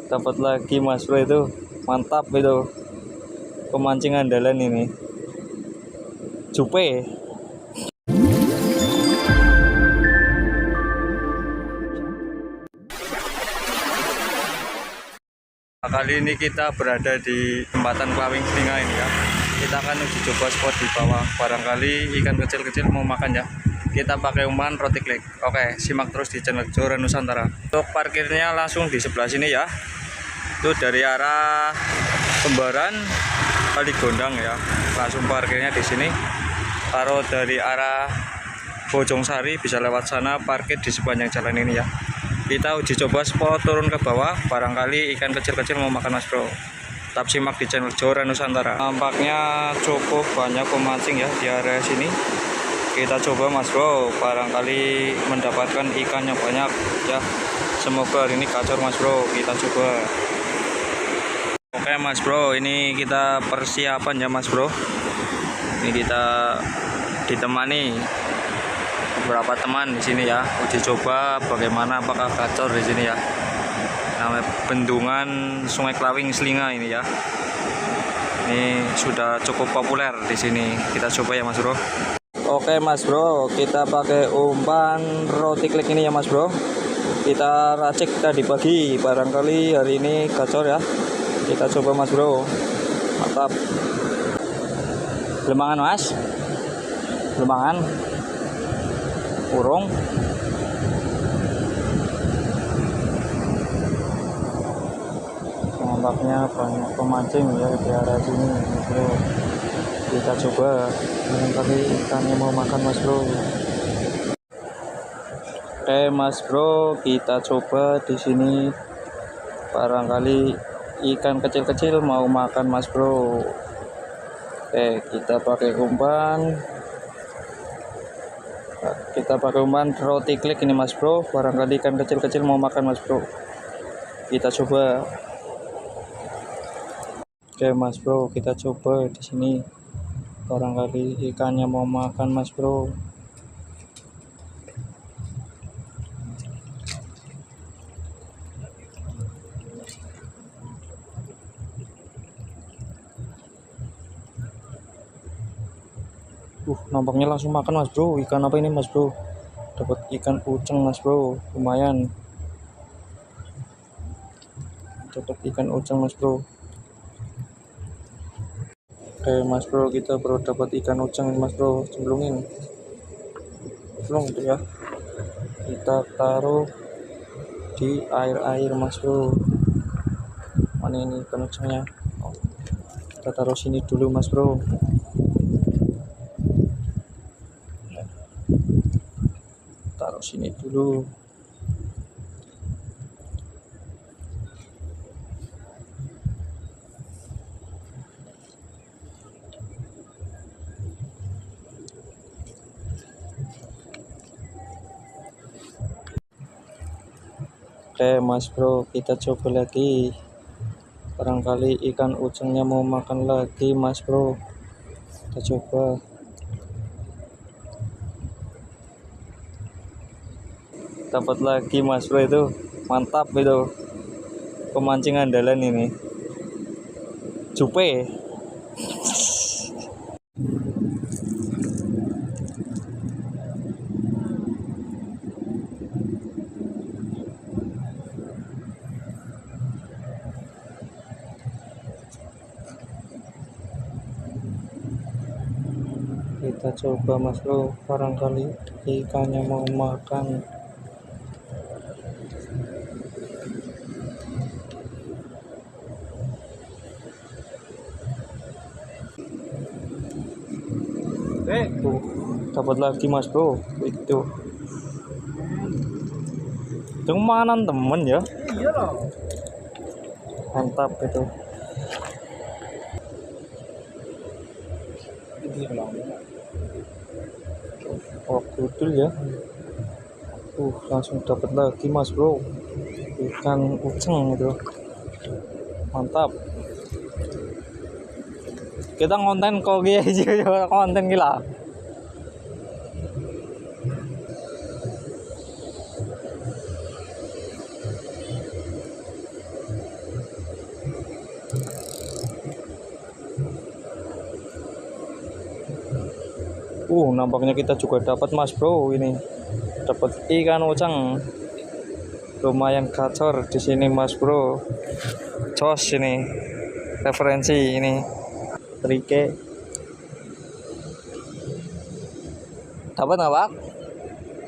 Dapat lagi Mas Bro, itu mantap itu pemancing andalan ini, cupe. Kali ini kita berada di jembatan Klawing Selinga ini ya. Kita akan uji coba spot di bawah, barangkali ikan kecil-kecil mau makan ya. Kita pakai umpan roti klik. Oke, simak terus di channel Joran Nusantara. Untuk parkirnya langsung di sebelah sini ya. Itu dari arah Kembaran Kali Gondang ya. Langsung parkirnya di sini. Kalau dari arah Bojong Sari bisa lewat sana, parkir di sepanjang jalan ini ya. Kita uji coba spot turun ke bawah, barangkali ikan kecil-kecil mau makan Mas Bro. Tetap simak di channel Joran Nusantara. Nampaknya cukup banyak pemancing ya di area sini. Kita coba Mas Bro, barangkali mendapatkan ikannya banyak ya. Semoga hari ini gacor Mas Bro, kita coba. Oke Mas Bro, ini kita persiapan ya Mas Bro. Ini kita ditemani beberapa teman di sini ya. Uji coba bagaimana, apakah gacor di sini ya. Namanya bendungan Sungai Klawing Selinga ini ya. Ini sudah cukup populer di sini. Kita coba ya Mas Bro. Oke Mas Bro, kita pakai umpan roti klik ini ya Mas Bro. Kita racik tadi pagi, barangkali hari ini gacor ya. Kita coba Mas Bro. Mantap. Lembangan Mas. Lembangan. Burung. Nampaknya banyak pemancing ya di area sini Mas Bro. Kita coba, barangkali ikannya mau makan Mas Bro. Oke Mas Bro, kita coba di sini, barangkali ikan kecil-kecil mau makan Mas Bro. Oke, kita pakai umpan. Kita pakai umpan roti klik ini Mas Bro, barangkali ikan kecil-kecil mau makan Mas Bro. Kita coba. Oke Mas Bro, kita coba di sini, barangkali ikannya mau makan Mas Bro. Nampaknya langsung makan Mas Bro. Ikan apa ini Mas Bro? Dapat ikan uceng Mas Bro, lumayan. Dapat ikan uceng Mas Bro. Oke Mas Bro, kita baru dapat ikan uceng Mas Bro, cemplungin. Cemplung itu ya. Kita taruh di air Mas Bro. Mana ini ikan ucengnya? Kita taruh sini dulu Mas Bro. Taruh sini dulu. Oke Mas Bro, kita coba lagi, barangkali ikan ucengnya mau makan lagi Mas Bro. Kita coba. Dapat lagi Mas Bro, itu mantap itu pemancing andalan ini, cupe. Kita coba Mas Bro, barangkali ikannya mau makan. Dapat lagi Mas Bro, itu cumanan temen ya. Mantap itu. Oh gudul ya. Langsung dapat lagi Mas Bro, ikan uceng itu. Mantap. Kita ngonten kok aja konten gila. Nampaknya kita juga dapat mas bro, ini dapat ikan ucang lumayan gacor di sini mas bro. Jos ini referensi ini trike. Dapat nggak pak?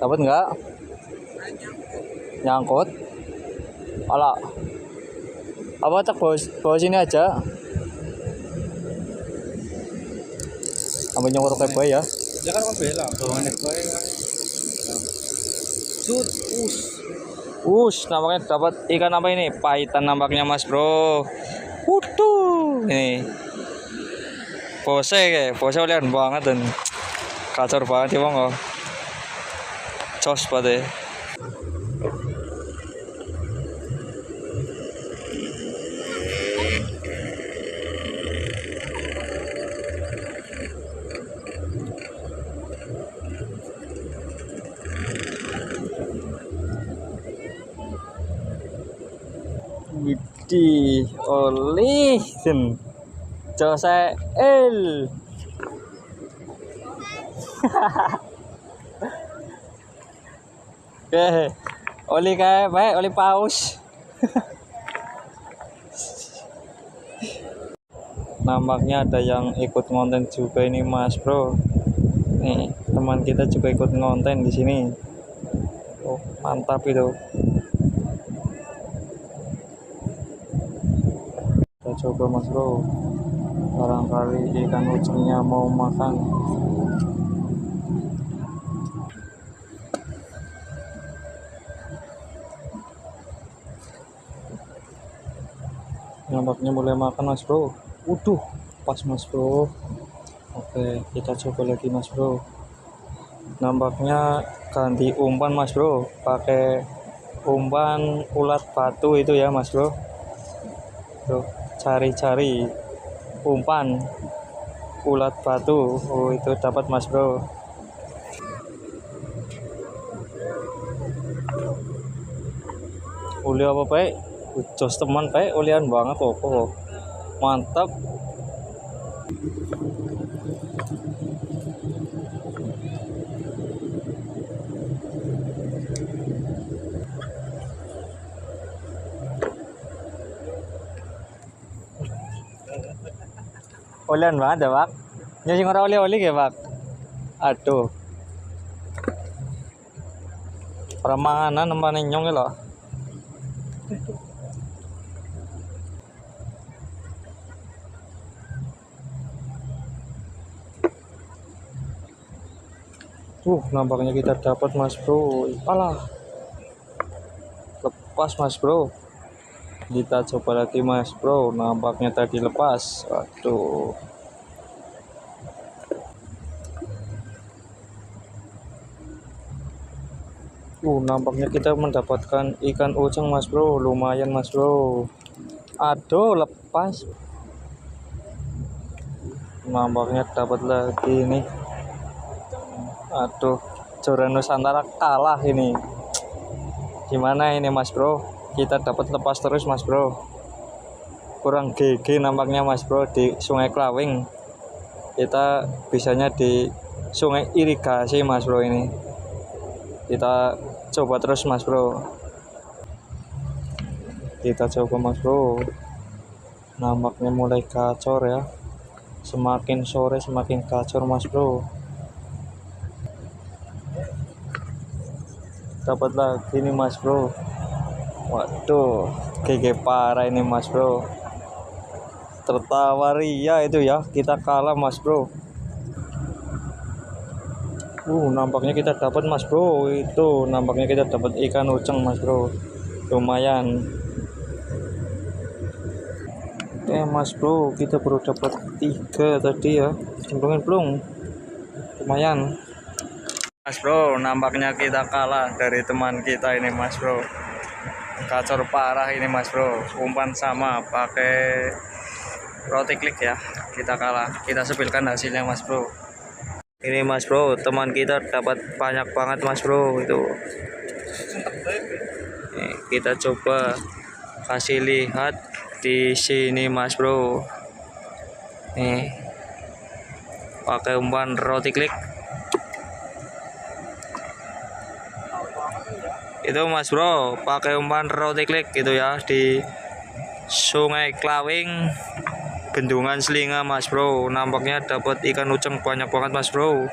Dapat nggak? Nyangkut. Alah, apa tak bawa sini aja? Ambil nyongkok kayak boy ya? Ya kan bela, bawaannya boy kan. Sud, Nampaknya dapat ikan apa ini? Paitan nampaknya mas bro. Ini pose lihat banget dan kacor banget ya bang. Cos pada. Widih, oleh sen Jose L. Oli kayak baik, oli paus. Nampaknya ada yang ikut ngonten juga ini mas bro. Nih teman kita juga ikut ngonten di sini. Oh mantap itu. Kita coba mas bro. Barangkali ikan ucengnya mau makan. Nampaknya mulai makan mas bro. Pas mas bro. Oke kita coba lagi mas bro. Nampaknya ganti umpan mas bro, pakai umpan ulat batu itu ya mas bro. Tuh cari-cari umpan ulat batu. Oh itu dapat mas bro. Uli apa pak? Jos teman pak, ulian banget kok. Mantap. Ulian banget ya pak. Nyusing orang oli ya pak. Aduh. Permanganan nempane nyong ya loh. Nampaknya kita dapat mas bro. Alah, lepas mas bro. Kita coba lagi mas bro. Nampaknya tadi lepas. Aduh. Nampaknya kita mendapatkan ikan uceng mas bro. Lumayan mas bro. Aduh, lepas. Nampaknya dapat lagi nih. Aduh, Joran Nusantara kalah ini. Gimana ini mas bro? Kita dapat lepas terus mas bro. Kurang GG nampaknya mas bro di Sungai Klawing. Kita bisanya di sungai irigasi mas bro ini. Kita coba terus mas bro. Kita coba mas bro. Nampaknya mulai gacor ya. Semakin sore semakin gacor mas bro. Dapat lagi nih mas bro. Waduh, GG parah ini mas bro. Tertawa ria itu ya, kita kalah mas bro. Nampaknya kita dapat mas bro. Itu nampaknya kita dapat ikan uceng mas bro. Lumayan. Oke mas bro, kita baru dapat 3 tadi ya. Cemplungin belum? Lumayan. Mas bro, nampaknya kita kalah dari teman kita ini mas bro. Kacor parah ini mas bro. Umpan sama pakai roti klik ya. Kita kalah. Kita sepilkan hasilnya mas bro. Ini mas bro, teman kita dapat banyak banget mas bro itu. Nih, kita coba kasih lihat di sini mas bro. Nih, pakai umpan roti klik Itu Mas Bro, pakai umpan roti klik gitu ya di Sungai Klawing, Bendungan Selinga Mas Bro. Nampaknya dapat ikan uceng banyak banget Mas Bro.